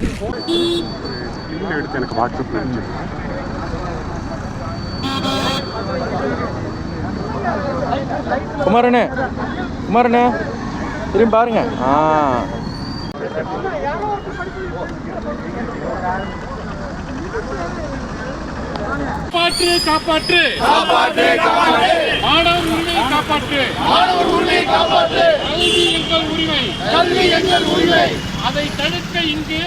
எடுத்து எனக்கு வாட்ஸ்அப் அனுப்பிச்சு. குமாரண்ணே குமாரண்ணே திரும்பி பாருங்க. காப்பாற்று காப்பாற்று காப்பாற்று காப்பாற்று மாணவர் உரிமையை காப்பாற்று மாணவர் உரிமையை காப்பாற்று கல்வி எங்கள் உரிமை கல்வி எங்கள் உரிமை அதை தடுக்க இங்கு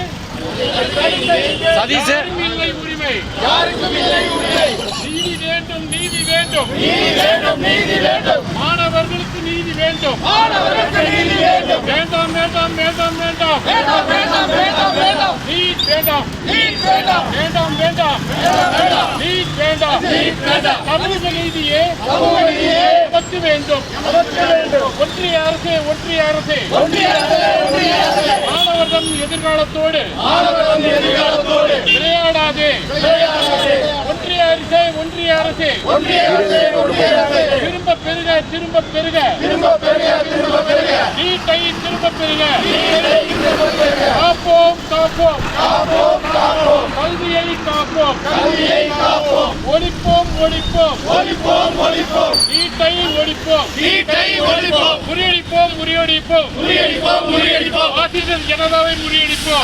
சதீஷ் இல்லை உரிமை யாருக்கும் இல்லை உரிமை. நீதி வேண்டும் நீதி வேண்டும் நீதி வேண்டும் நீதி வேண்டும். மாணவர்களுக்கு நீதி வேண்டும் மாணவர்களுக்கு நீதி வேண்டும். வேண்டாம் வேண்டாம் வேண்டாம் வேண்டாம் வேண்டாம் வேண்டாம் வேண்டாம் வேண்டாம். நீட் வேண்டாம் நீட் வேண்டாம் வேண்டாம் வேண்டாம் வேண்டாம். நீட் வேண்டாம் நீட் வேண்டாம். சமூக நீதியே சமூக நீதியே நமக்கு வேண்டும் நமக்கு வேண்டும். ஒன்றிய அரசே ஒன்றிய அரசே ஒன்றிய அரசே ஒன்றிய அரசே மாணவர்கள் எதிர்காலத்தோடு மாணவர்கள் எதிர்காலத்தோடு விளையாடாதே விளையாடாதே. ஒன்றிய அரசே ஒன்றிய அரசே ஒன்றிய அரசே ஒன்றிய அரசே திரும்ப பெருக திரும்ப பெருக திரும்ப பெருக திரும்ப பெருக. நீட்டை திரும்ப பெருக நீரை திரும்ப பெருக. காப்போம் காப்போம் காப்போம் காப்போம். கல்வியை காப்போம் கல்வியை காப்போம். ஒழிப்போம் ஒழிப்போம் ஒழிப்போம் ஒழிப்போம். நீட்டை ஒழிப்போம் நீட்டை ஒழிப்போம். முறியடிப்போம் முறியடிப்போம் முறியடிப்போம் முறியடிப்போம். பாசிச ஜனதாவை முறியடிப்போம்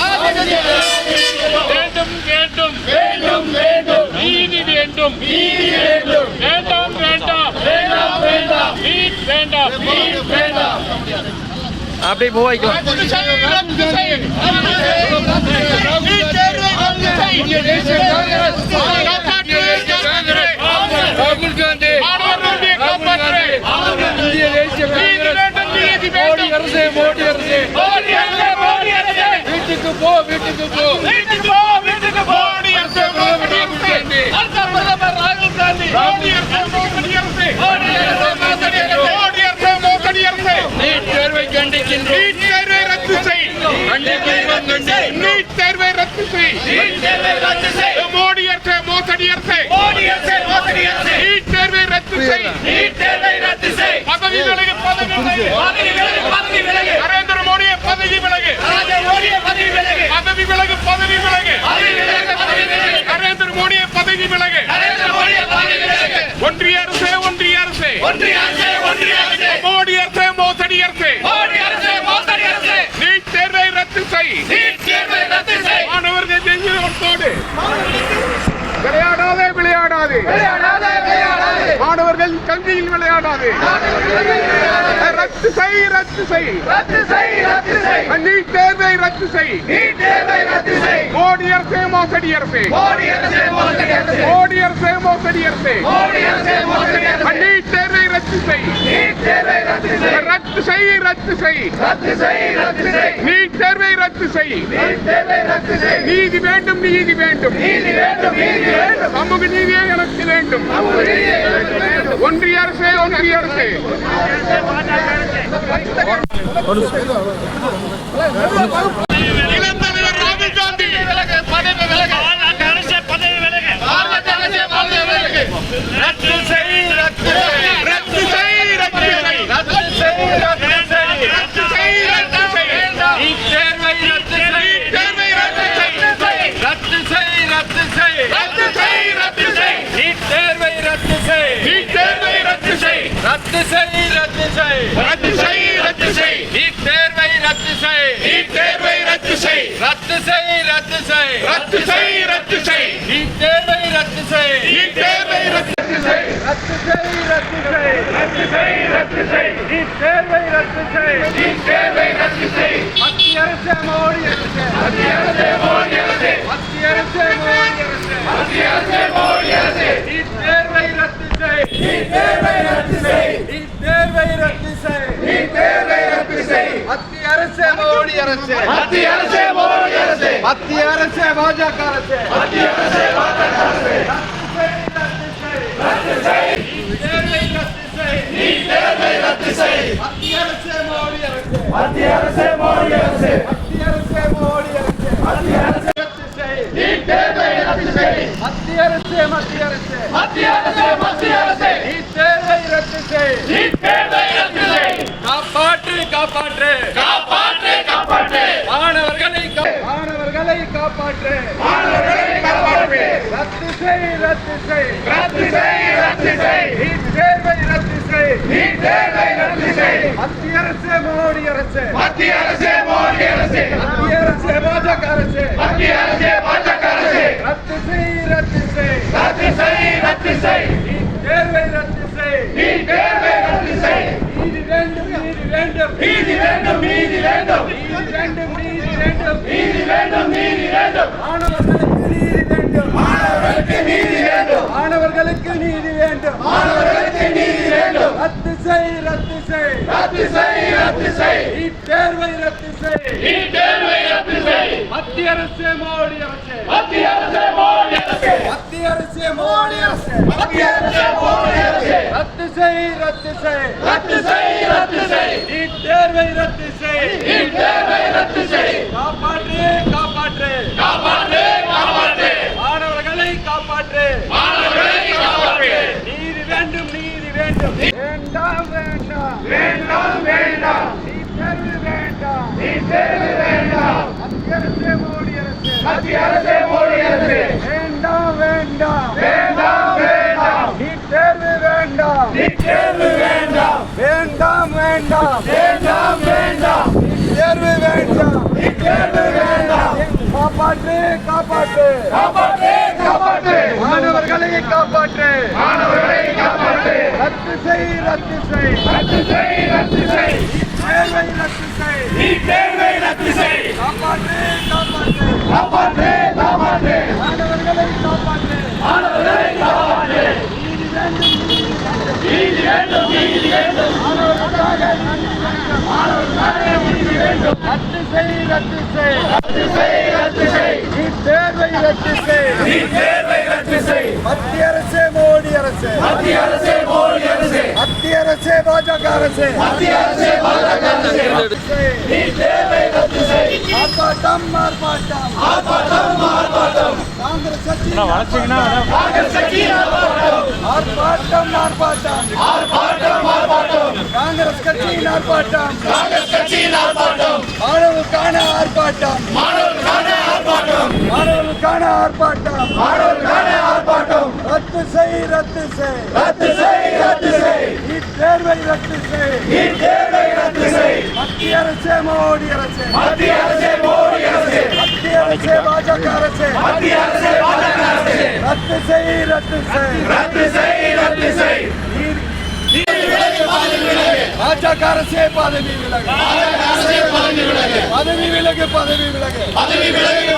வேண்டும் வேண்டும் வேண்டும் வேண்டும். நீதி வேண்டும் நீதி வேண்டும். வேண்டாம் வேண்டாம் வேண்டாம் வேண்டாம். நீட் வேண்டாம் நீட் வேண்டாம். அப்படியே போவாய்க்கலாம். ராகுல் காந்தி இந்திய தேசிய காங்கிரஸ் மோடி அரசு மோடி அரசு வீட்டுக்கு போ வீட்டுக்கு போ வீட்டுக்கு போ வீட்டுக்கு போ. ராகுல் காந்தி ராகுல் காந்தி மோடி அரசு மோடி அரசு மோடி அரசு மோடி அரசு நீட் தேர்வை கண்டிக்கின்றோம். நீட் தேர்வை ரத்து செய் நீட் தேர்வை ரத்து செய். மோடி அரசு மோசடி அரசு நீட் தேர்வை ரத்து செய். பதவி விலகு பதவி விலகு நரேந்திர மோடியை பதவி விலகு பதவி விலகு பதவி விலகு நரேந்திர மோடியை பதவி விலகு. ஒன்றிய அரசு ஒன்றிய அரசு மோடி அரசு மோசடி அரசு நீட் தேர்வை ரத்து செய். மாணவர்கள் எதிர்காலத்தோடு விளையாடாதே விளையாடாதே மாணவர்கள் கல்வியில் விளையாடாதே. ரத்து செய் ரத்து செய் நீட் தேர்வை ரத்து செய். மோடி அரசு மோசடி அரசு மோடி அரசு மோசடி அரசு நீட் தேர்வை ரத்து செய். ரத்து செய் ரத்து செய் நீட் தேர்வை ரத்து செய். நீதி வேண்டும் நீதி வேண்டும் சமூக நீதியே எனக்கு வேண்டும். ஒன்றிய அரசே ஒன்றிய அரசே இளந்தலைவர் ராகுல் காந்தி பதவி விலகு பதவி விலகு ரத்து செய் ரத்து ரத்து செய் ரத்து செய் ரத்து செய் ரத்து செய் ரத்து செய் நீட் தேர்வை ரத்து செய் தேர்வை ரத்து செய் ரத்து செய் ரத்து செய் ரத்து செய் ரத்து செய் நீட் தேர்வை ரத்து செய் நீட் தேர்வை ரத்து செய் ரத்து செய் ரத்து செய் ரத்து செய் ரத்து செய் நீட் தேர்வை ரத்து செய் நீட் தேர்வை ரத்து செய் ரத்து செய் ரத்து செய் ரத்து செய் ரத்து செய் நீட் தேர்வை ரத்து செய் நீட் தேர்வை ரத்து செய் ரத்து செய் ரத்து செய் ரத்து செய் ரத்து செய் நீட் தேர்வை ரத்து செய் நீட் தேர்வை ரத்து செய். மத்திய அரசு மோடி அரசு மத்திய அரசு மோடி அரசு மத்திய அரசு மோடி அரசு மத்திய அரசு மோடி அரசு நீட் தேர்வை ரத்து செய் நீட் தேர்வை ரத்து செய் நீட் தேர்வை ரத்து செய் நீட் தேர்வை ரத்து செய். மத்திய அரசு மோடி அரசு மத்திய அரசு மோடி அரசு மத்திய அரசு பாஜக அரசு மத்திய அரசு பாஜக அரசு ரத்து செய் நீட் தேர்வை ரத்து செய் நீட் தேர்வை ரத்து செய். மத்திய அரசு மோடி அரசு மத்திய அரசு மோடி அரசு மத்திய அரசு மோடி அரசு மத்திய அரசு ரத்து செய் நீட் தேர்வை ரத்து செய். மத்திய அரசு மத்திய அரசு மத்திய அரசு மத்திய அரசு நீட் தேர்வை ரத்து செய் நீட் தேர்வை ரத்து செய். காப்பாற்று காப்பாற்று காப்பாற்று காப்பாற்று மாணவர்களை மாணவர்களை காப்பாற்று ரத்து செய் ரத்து செய் ரத்து செய் நீட் தேர்வை ரத்து செய் மத்திய அரசு மோடி அரசு மத்திய அரசு மோடி அரசு மத்திய அரசு பாஜக அரசு மத்திய அரசு பாஜக அரசு ரத்து செய் ரத்து செய் ரத்து செய் நீட் தேர்வை ரத்து செய் நீ தேர்வை ரத்து செய் நீதி வேண்டும் நீதி வேண்டும் நீதி வேண்டும் நீதி வேண்டும் நீதி வேண்டும் நீதி வேண்டும் நீதி வேண்டும் நீதி வேண்டும் மாணவர்களுக்கு நீதி வேண்டும் மாணவர்களுக்கு நீதி வேண்டும் மாணவர்களுக்கு நீதி வேண்டும் மாணவர்களுக்கு நீதி வேண்டும் ரத்து செய் ரத்து செய் ரத்து செய் நீட் தேர்வை ரத்து செய் நீ தேர்வை ரத்து செய் மத்திய அரசு மோடி அரசு மத்திய அரசு மோடி அரசு மத்திய அரசு மோடி அரசு மத்திய அரசு மோடி அரசு ரத்து செய் ரத்து செய் ரத்து செய் நீட் தேர்வை ரத்து செய் நீ தேர்வை ரத்து செய் காப்பாற்று காப்பாற்று காப்பாற்று காப்பாற்று மாணவர்களை காப்பாற்று மாணவர்களை காப்பாற்று நீதி வேண்டும் நீதி வேண்டும் வேண்டாம் வேண்டாம் வேண்டாம் வேண்டாம் நீட் தேர்வு வேண்டாம் நீ தேர்வு வேண்டாம் மத்திய அரசு மோடி அரசு மத்திய அரசு மோடி அரசு வேண்டாம் வேண்டாம் வேண்டாம் வேண்டாம் நீட் தேர்வு வேண்டாம் நீ தேர்வு வேண்டாம் வேண்டாம் வேண்டாம் வேண்டாம் வேண்டாம் தேர்வு வேண்டாம் நீ தேர்வு வேண்டாம் காப்பாற்று காப்பாற்று காப்பாற்று காப்பாற்று மாணவர்களை காப்பாற்று மாணவர்களை காப்பாற்று ரத்து செய் ரத்து செய் ரத்து செய் தேர்வை ரத்து செய் நீ தேர்வை ரத்து செய் காப்பாற்று காப்பாற்று காப்பாற்று காப்பாற்று மாணவர்களை காப்பாற்று மாணவர்களை காப்பாற்று நீதி வேண்டும் நீதி வேண்டும் நீதி வேண்டும் மாணவர்களுக்காக நீதி வேண்டும் நீதி வேண்டும் ரத்து செய் ரத்து செய் ரத்து செய் நீட் தேர்வை ரத்து செய் நீ தேர்வை ரத்து செய் மத்திய அரசு மோடி அரசு மத்திய அரசு மோடி அரசு மத்திய அரசு பாஜக அரசு மத்திய அரசு பாஜக அரசு ரத்து செய். நீ தேர்வை ரத்து செய் ஆர்ப்பாட்டம் ஆர்ப்பாட்டம் ஆர்ப்பாட்டம் ஆர்ப்பாட்டம் காங்கிரஸ் கட்சி காங்கிரஸ் கட்சி ஆர்ப்பாட்டம் ஆர்ப்பாட்டம் ஆர்ப்பாட்டம் ஆர்ப்பாட்டம் ஆர்ப்பாட்டம் காங்கிரஸ் கட்சியின் ஆர்ப்பாட்டம் காங்கிரஸ் கட்சியின் ஆர்ப்பாட்டம் மாணவர்களுக்கான ஆர்ப்பாட்டம் மாணவர்களுக்கான ஆர்ப்பாட்டம் மாணவர்களுக்கான ஆர்ப்பாட்டம் மாணவர்களுக்கான ஆர்ப்பாட்டம் ரத்து செய் ரத்து செய் ரத்து செய் நீட் தேர்வை ரத்து செய் நீ தேர்வை ரத்து செய் மத்திய அரசு மோடி அரசு மத்திய அரசு மோடி அரசு மத்திய அரசு பாஜக அரசு மத்திய அரசு பாஜக அரசு ரத்து செய் ரத்து செய் ரத்து செய் பாஜக அரசே பதவி விலகு பதவி விலகு பதவி விலகு பதவி விலகு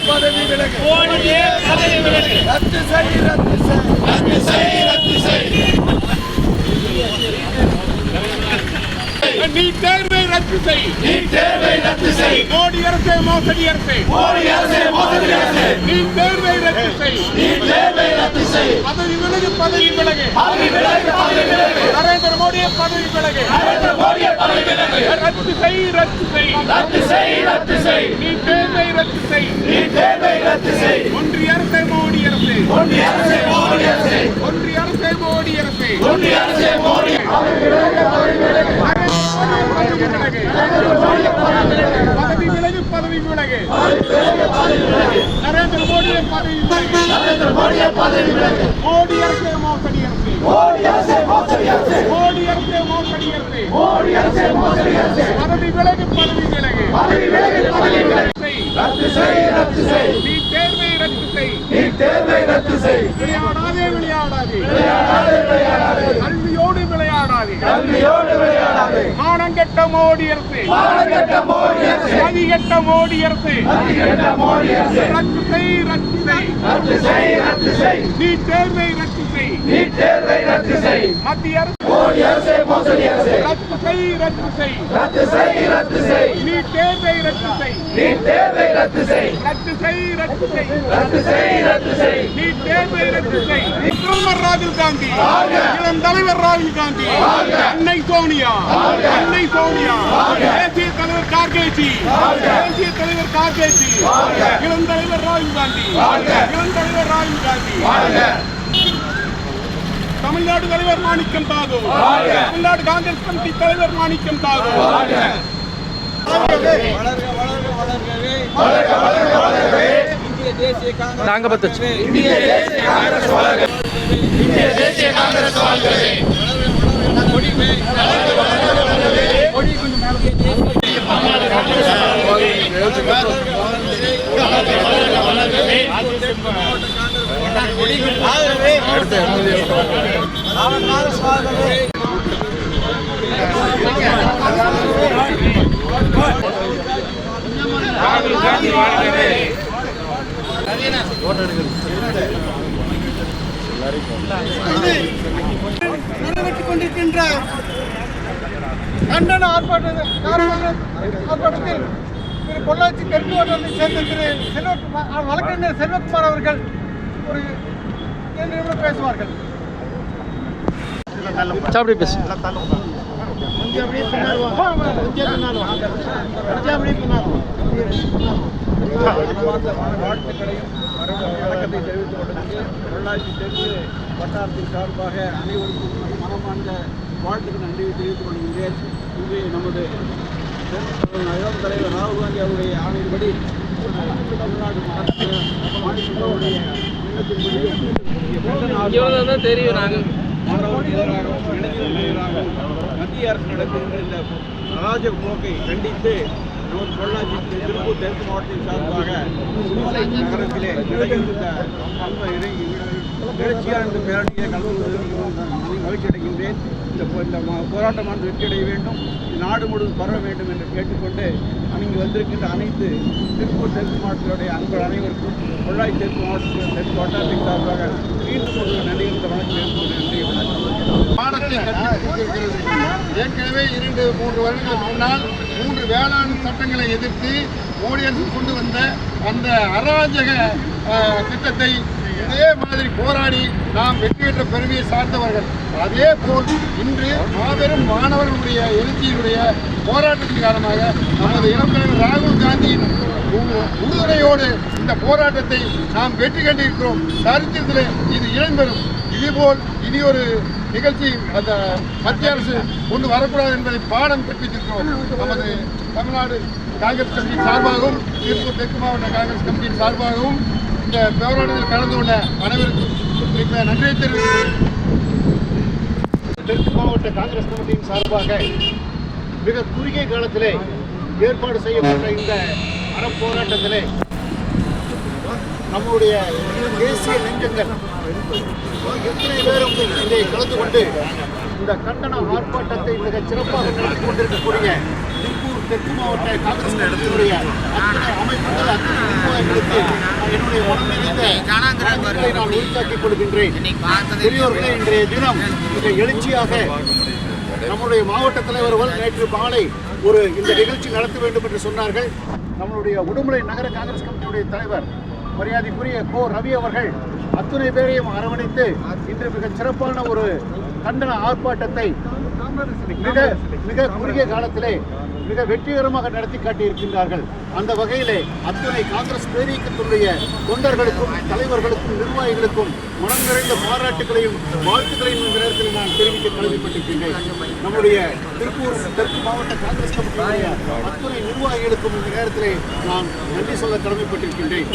பதவி விலகு மோடியே பதவி விலகு ரத்து செய் ரத்து செய் ரத்து செய் நீ தேர்வை ரத்து செய் நீ தேர்வை ரத்து செய் மோடி அரசே மோசடி அரசே மோடி அரசு மோடி அரசு நீ தேர்வை ரத்து செய் நீ தேர்வை ரத்து செய் பதவி விலகு பதவி விலகு பதவி விலகு பதவி விலகு நரேந்திர மோடியை பதவி விலகு நரேந்திர மோடியை பதவி விலகு ரத்து செய் ரத்து செய் ரத்து செய் நீ தேர்வை ரத்து செய் நீ தேர்வை ரத்து செய் ஒன்றிய அரசே மோடி அரசே ஒன்றிய அரசு மோடி அரசு ஒன்றிய அரசே மோடி அரசே ஒன்றிய அரசு மோடி பதவி விலகு பதவி விலகு நரேந்திர மோடியை பதவி விலகு நரேந்திர மோடியை பதவி விலகு மோடி அரசே மோசடி அரசே மோடி அரசு மோசடி அரசு மோடி அரசே மோசடி அரசே மோடி அரசு மோசடி அரசு பதவி விலகு பதவி விலகு பதவி விலகு பதவி விலகு செய். ரத்து செய் நீ தேர்வை ரத்து செய் நீ தேர்வை ரத்து செய் விளையாடாதே விளையாடாதே விளையாடாதே விளையாடாதே கல்வியோடு விளையாடாதே கல்வியோடு விளையாடாதே மானங்கெட்ட மோடி அரசு மானங்கெட்ட மோடி அரசு மதிகெட்ட மோடி அரசு அதிகட்ட மோடி அரசு ரத்து செய் ரத்து செய் ரத்து செய் நீ தேர்வை ரத்து செய் நீ தேர்வை ரத்து செய் மத்திய அரசு மோடி அரசு மோசடி அரசு ரத்து செய் ரத்து செய் ரத்து செய் நீ தேர்வை ரத்து செய் நீ தேர்வை ரத்து செய் ரத்து செய் ரத்து செய் ரத்து செய் நீ தேர்வை ரத்து செய் பிரதமர் ராகுல் காந்தி இளம் தலைவர் ராகுல் காந்தி அன்னை சோனியா தேசிய தலைவர் கார்கேஜி இளம் தலைவர் ராகுல் காந்தி தமிழ்நாடு தலைவர் மாணிக்கம் தாகூர் தமிழ்நாடு காங்கிரஸ் கமிட்டி தலைவர் மாணிக்கம் தாகூர் வளர்க வளர்க வளர்கவே வளர்க வளர்க வளர்கவே இந்திய தேசிய காங்கிரஸ் தாங்க பத்து இந்திய தேசிய காங்கிரஸ் வளர்க இந்திய தேசிய காங்கிரஸ் வாழ்கவே கொடிமே கொடி கொஞ்சம் மேலே ராகுல் காந்தி வாழ்கவே. நிறைவேற்றிக் கொண்டிருக்கின்ற கண்டன ஆர்ப்பாட்டத்தில் திரு பொள்ளாச்சி தெற்கு வட்டத்தைச் சேர்ந்த திரு வழக்கறிஞர் செல்வகுமார் அவர்கள் ஒரு 2 நிமிடம் பேசுவார்கள். சாப்பிடி பேசு வாழ்த்துக்களையும் வணக்கத்தை தெரிவித்துக் கொண்டதற்கு பொள்ளாச்சி தெற்கு வட்டாரத்தின் சார்பாக அனைவருக்கும் மனமார்ந்த வாழ்த்துக்கள் நன்றி தெரிவித்துக் கொள்கின்றேன். இன்று நமது இளம் தலைவர் ராகுல் காந்தி அவருடைய ஆணையின்படி தமிழ்நாடு மாநிலங்களுடைய தெரியும் நாங்கள் மாணவர்களுக்கு எதிராகவும் இளைஞர்களுக்கு எதிராகவும் மத்திய அரசு நடத்துகின்ற இந்த அராஜக போக்கை கண்டித்து நமது பொள்ளாச்சி திருப்பூர் தெற்கு மாவட்டத்தின் சார்பாக நகரத்திலே நடக்கின்ற நிகழ்ச்சியான இந்த பேரணியை கலந்து மகிழ்ச்சி அடைகின்றேன். இந்த போராட்டமானது வெற்றியடைய வேண்டும், நாடு முழுவதும் பரவ வேண்டும் என்று கேட்டுக்கொண்டு இங்கு வந்திருக்கின்ற அனைத்து திருப்பூர் தெற்கு மாவட்டத்தினுடைய அன்பர் அனைவருக்கும் பொள்ளாச்சி தெற்கு மாவட்டத்தில் தெற்கு வட்டாரத்தின் சார்பாக மீண்டும் ஒரு நன்றி வணக்கம் நன்றி. பாடத்தை கற்றுக்கொண்டிருக்கிறது. ஏற்கனவே 2-3 வருடங்களுக்கு முன்னால் 3 வேளாண் சட்டங்களை எதிர்த்து மோடி அரசு கொண்டு வந்த அந்த அராஜக திட்டத்தை இதே மாதிரி போராடி நாம் வெற்றி பெற்ற பெருமையை சார்ந்தவர்கள். அதே போல் இன்று மாபெரும் மாணவர்களுடைய எழுச்சியினுடைய போராட்டத்தின் காரணமாக நமது இளம் தலைவர் ராகுல் காந்தியின் உறுதுணையோடு இந்த போராட்டத்தை நாம் வெற்றி கண்டிருக்கிறோம். சரித்திரத்தில் இது இடம்பெறும். இதேபோல் இனி ஒரு நிகழ்ச்சி அந்த மத்திய அரசு கொண்டு வரக்கூடாது என்பதை பாடம் கற்பித்திருக்கிறோம். நமது தமிழ்நாடு காங்கிரஸ் கமிட்டியின் சார்பாகவும் திருப்பூர் தெற்கு மாவட்ட காங்கிரஸ் கமிட்டியின் சார்பாகவும் இந்த போராட்டத்தில் கலந்து கொண்ட அனைவருக்கும் நன்றியை தெரிவிக்கிறேன். தெற்கு மாவட்ட காங்கிரஸ் கமிட்டியின் சார்பாக மிக குறுகிய காலத்திலே ஏற்பாடு செய்யப்பட்ட இந்த அறப்போராட்டத்திலே நம்முடைய தேசிய நெஞ்சங்கள் எத்தனை பேரும் இதை கலந்து கொண்டு இந்த கண்டன ஆர்ப்பாட்டத்தை மிக சிறப்பாக நடத்தி கொண்டிருக்கக்கூடிய திருப்பூர் தெற்கு மாவட்ட காங்கிரஸ் கட்சியினுடைய அத்தனை அமைப்புகள் அத்தனை நிர்வாகிகளுக்கு என்னுடைய மனமிகுந்த நான் உரித்தாக்கிக் கொள்கின்றேன். பெரியோர்களே, இன்றைய தினம் மிக எழுச்சியாக நம்முடைய மாவட்ட தலைவர்கள் நேற்று மாலை இந்த நிகழ்ச்சி நடத்த வேண்டும் என்று சொன்னார்கள். நம்மளுடைய உடுமலை நகர காங்கிரஸ் கமிட்டியுடைய தலைவர் மரியாதைக்குரிய கோ ரவி அவர்கள் அத்துணை பேரையும் அரவணைத்து இன்று மிக சிறப்பான ஒரு கண்டன ஆர்ப்பாட்டத்தை மிக குறுகிய காலத்திலே மிக வெற்றிகரமாக நடத்தி காட்டியிருக்கின்றார்கள். அந்த வகையிலே அத்துணை காங்கிரஸ் பேரியக்கத்துடைய தொண்டர்களுக்கும் தலைவர்களுக்கும் நிர்வாகிகளுக்கும் மனம் நிறைந்த பாராட்டுகளையும் வாழ்த்துக்களையும் இந்த நேரத்தில் நான் தெரிவிக்க கடமைப்பட்டிருக்கின்றேன். நம்முடைய திருப்பூர் தெற்கு மாவட்ட காங்கிரஸ் கமிட்டியுடைய அத்துணை நிர்வாகிகளுக்கும் இந்த நேரத்திலே நான் நன்றி சொல்ல கடமைப்பட்டிருக்கின்றேன்.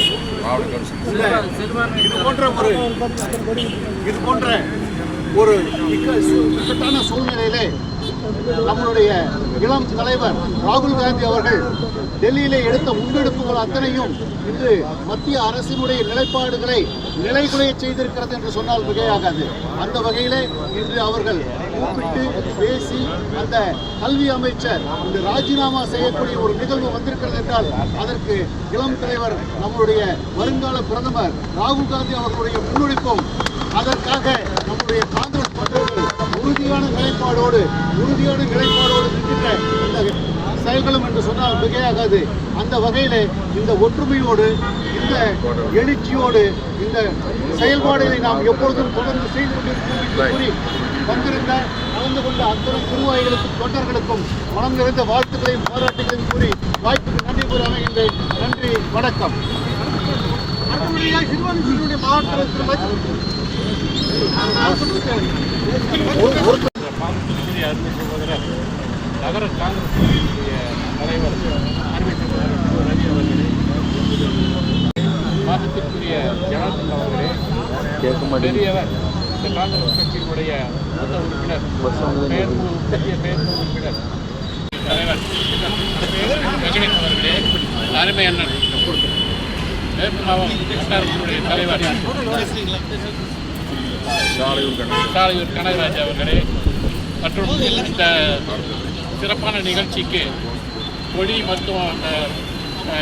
இது போன்ற ஒரு இக்கட்டான சூழ்நிலையிலே நம்மளுடைய இளம் தலைவர் ராகுல் காந்தி அவர்கள் டெல்லியிலே எடுத்த முன்னெடுப்புகள் அத்தனையும் இன்று மத்திய அரசினுடைய நிலைப்பாடுகளை நிலைகுலைய செய்திருக்கிறது என்று சொன்னால் மிகையாகாது. அந்த வகையிலே இன்று அவர்கள் கூப்பிட்டு பேசி அந்த கல்வி அமைச்சர் இன்று ராஜினாமா செய்யக்கூடிய ஒரு நிகழ்வு வந்திருக்கிறது என்றால் அதற்கு இளம் தலைவர் நம்முடைய வருங்கால பிரதமர் ராகுல் காந்தி அவர்களுடைய முன்னெடுப்பும் அதற்காக நம்முடைய காங்கிரஸ் தொண்டர்கள் உறுதியான நிலைப்பாடோடு இருக்கின்ற இந்த செயல்களும் என்று சொன்னால் மிகையாகாது. அந்த வகையிலே இந்த ஒற்றுமையோடு இந்த எழுச்சியோடு இந்த செயல்பாடுகளை நாம் எப்பொழுதும் தொடர்ந்து செய்து கொண்டிருக்கிறோம் கூறி கலந்து கொண்ட அத்தனை நிர்வாகிகளுக்கும் தொண்டர்களுக்கும் மனம் நிறைந்த வாழ்த்துக்களையும் பாராட்டுகளையும் கூறி வாய்ப்புக்கு நன்றி கூறி அமைகின்றேன். நன்றி, வணக்கம். சிறுவனுடைய மாவட்ட நகர காங்கிரஸ் தலைவர் மதிப்பிற்குரிய ஜனார்தன் அவர்களே, பெரியவர் இந்த காங்கிரஸ் கட்சியினுடைய மூத்த உறுப்பினர், புதிய பெயர்ப்பு உறுப்பினர் தலைவர் வெங்கடேஷ் அவர்களே, அருமை அண்ணன் மேற்கு மாவட்ட வட்டாரத்தினுடைய தலைவர் சாலையூர் கனகராஜ் அவர்களே, மற்றும் இந்த சிறப்பான நிகழ்ச்சிக்கு கொடி மற்றும் அந்த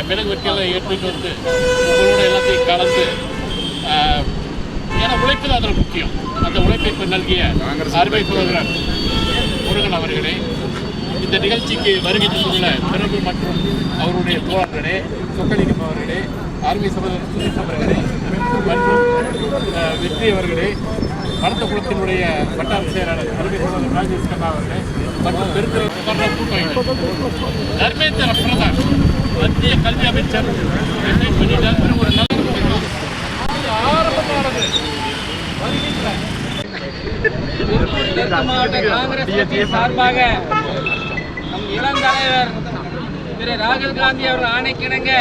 மிளகு வெட்டியெல்லாம் ஏற்றிட்டு வந்து உங்களோட எல்லாத்தையும் கலந்து, ஏன்னா உழைப்பு தான் அதில் முக்கியம். அந்த உழைப்பை நல்கிய அருமை சகோதரர் முருகன் அவர்களே, இந்த நிகழ்ச்சிக்கு வருகை தந்துள்ள பிறகு மற்றும் அவருடைய தோழர்களே, சொக்கலிங்கம் அவர்களே, அருமை சகோதரர் சுரேஷ் அவர்களே மற்றும் வெற்றி அவர்களே, வளர்த்த குளத்தினுடைய வட்டார செயலாளர் அருமை சகோதரர் ராஜேஷ் கண்ணா அவர்களே மற்றும் பெருந்திர கூட்டம் தர்மேந்திர பிரதான் மத்திய கல்வி அமைச்சர் ஒரு நல்ல ஆரம்பமானது வருகின்ற தெற்கு மாவட்ட காங்கிரஸ் கட்சி சார்பாக நம் இளம் தலைவர் திரு ராகுல் காந்தி அவர்கள் ஆணைக்கிணங்க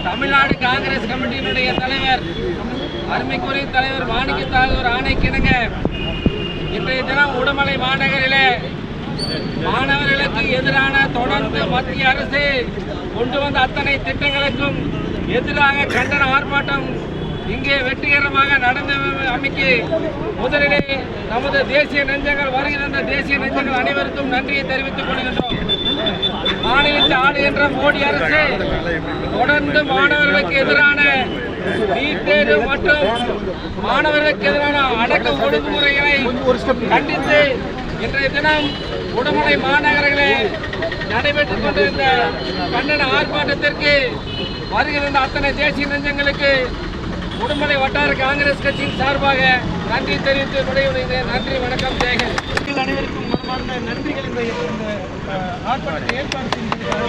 தமிழ்நாடு காங்கிரஸ் கமிட்டியினுடைய தலைவர் அருமைக்குரிய தலைவர் மாணிக்க தாகூர் ஆணைக்கிணங்க இன்றைய தினம் உடுமலை மாநகரிலே மாணவர்களுக்கு எதிரான தொடர்ந்து மத்திய அரசு கொண்டு வந்த அத்தனை திட்டங்களுக்கும் எதிராக கண்டன ஆர்ப்பாட்டம் இங்கே வெற்றிகரமாக நடந்த அமைக்கு முதலிலே நமது தேசிய நெஞ்சங்கள் வருகின்ற தேசிய நெஞ்சங்கள் அனைவருக்கும் நன்றியை தெரிவித்துக் கொள்கின்றோம். மாநிலத்தை ஆளுகின்ற மோடி அரசு தொடர்ந்து மாணவர்களுக்கு எதிரான நீட் தேர்வு மற்றும் மாணவர்களுக்கு எதிரான அடக்க ஒடுக்குமுறைகளை கண்டித்து இன்றைய தினம் உடுமலை மாநகரிலே நடைபெற்றுக் கொண்டிருந்த கண்டன ஆர்ப்பாட்டத்திற்கு வருகின்ற அத்தனை தேசிய நெஞ்சங்களுக்கு உடுமலை வட்டார காங்கிரஸ் கட்சியின் சார்பாக நன்றி தெரிவித்து விடைபெறுகிறேன். நன்றி, வணக்கம், ஜெயகன். அனைவருக்கும் மனமார்ந்த நன்றிகள். இந்த ஆர்ப்பாட்டத்தை ஏற்பாடு செஞ்சிருக்காங்க.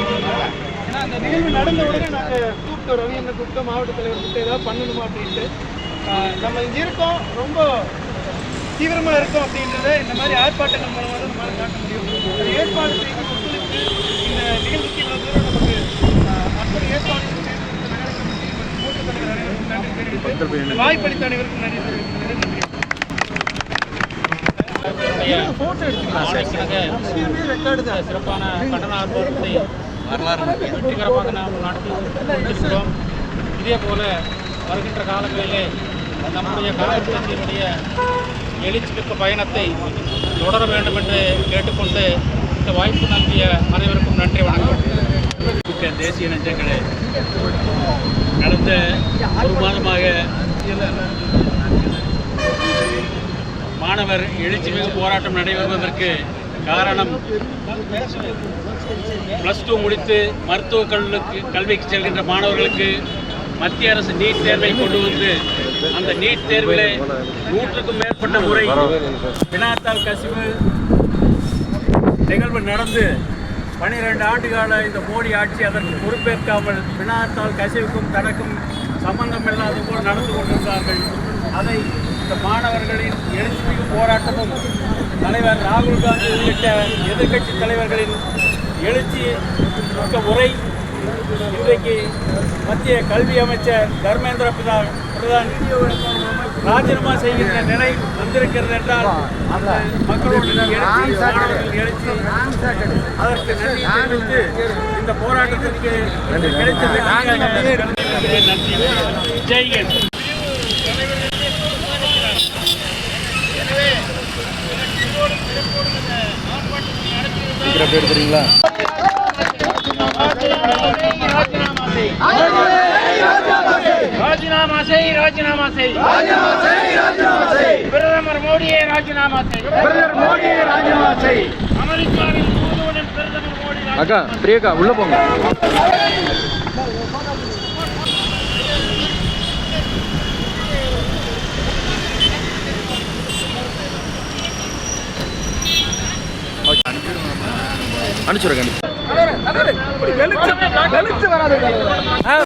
ஏன்னா அந்த நிகழ்வு நடந்த உடனே நாங்கள் கூப்பிட்டோம், ரவீந்திர கூப்பிட்டோம், மாவட்ட தலைவர் கூப்பிட்டு ஏதாவது பண்ணணுமா அப்படின்ட்டு. நம்ம இங்கே இருக்கோம், ரொம்ப தீவிரமாக இருக்கும் அப்படின்றத இந்த மாதிரி ஆர்ப்பாட்டங்கள் மூலமாக தான் நம்மளால் காட்ட முடியும். அதை ஏற்பாடு செய்த மக்களுக்கு இந்த நிகழ்ச்சிக்கு இவ்வளோ தூரம் நமக்கு அப்படி ஏற்பாடு நகர கமிட்டி மற்றும் மூத்த தலைவர் அனைவருக்கும் நன்றி தெரிவித்து வாய்ப்பளித்த அனைவருக்கும் நன்றி தெரிவிக்கிறேன். நன்றி. சிறப்பான கண்டன ஆர்ப்பாட்டத்தை வெற்றிகரமாக நாம் நடத்தியிருக்கிறோம். இதே போல வருகின்ற காலங்களிலே நம்முடைய காங்கிரஸ் கட்சியினுடைய எழுச்சிமிக்க பயணத்தை தொடர வேண்டும் என்று கேட்டுக்கொண்டு இந்த வாய்ப்பு நல்கிய அனைவருக்கும் நன்றி, வணக்கம். தேசிய நெஞ்சங்களே, கடந்த ஒரு மாதமாக மாணவர் எழுச்சிமிகு போராட்டம் நடைபெறுவதற்கு காரணம் +2 முடித்து மருத்துவக் கல்விக்கு செல்கின்ற மாணவர்களுக்கு மத்திய அரசு நீட் தேர்வை கொண்டு வந்து அந்த நீட் தேர்விலே 100க்கும் மேற்பட்ட முறை வினாத்தாள் கசிவு நிகழ்வு நடந்து 12 ஆண்டுகால இந்த மோடி ஆட்சி அதற்கு பொறுப்பேற்காமல் வினாத்தாள் கசிவுக்கும் தனக்கும் சம்பந்தம் இல்லாத போல் நடந்து கொண்டிருந்தார்கள். அதை இந்த மாணவர்களின் எழுச்சிமிகு போராட்டமும் தலைவர் ராகுல் காந்தி உள்ளிட்ட எதிர்க்கட்சி தலைவர்களின் எழுச்சி மிக்க உரை இன்றைக்கு மத்திய கல்வி அமைச்சர் தர்மேந்திர பிரதான் ராஜினாமா செய்கின்ற நிலை வந்திருக்கிறது என்றால் அந்த மக்களுடைய எழுச்சி, மாணவர்கள் எழுச்சி, அதற்கு நன்றி தெரிவித்து இந்த போராட்டத்திற்கு கிடைத்த நன்றி. ஜெய்ஹிந்த். எடுத்துறீங்களா? ராஜினாமா செய், ராஜினாமா செய், பிரதமர் மோடியை ராஜினாமா செய், அமெரிக்காவின் தூதுவரின் பிரதமர் மோடி. அக்கா, பிரியக்கா, உள்ள போங்க. அனுப்பிச்சுடுங்க.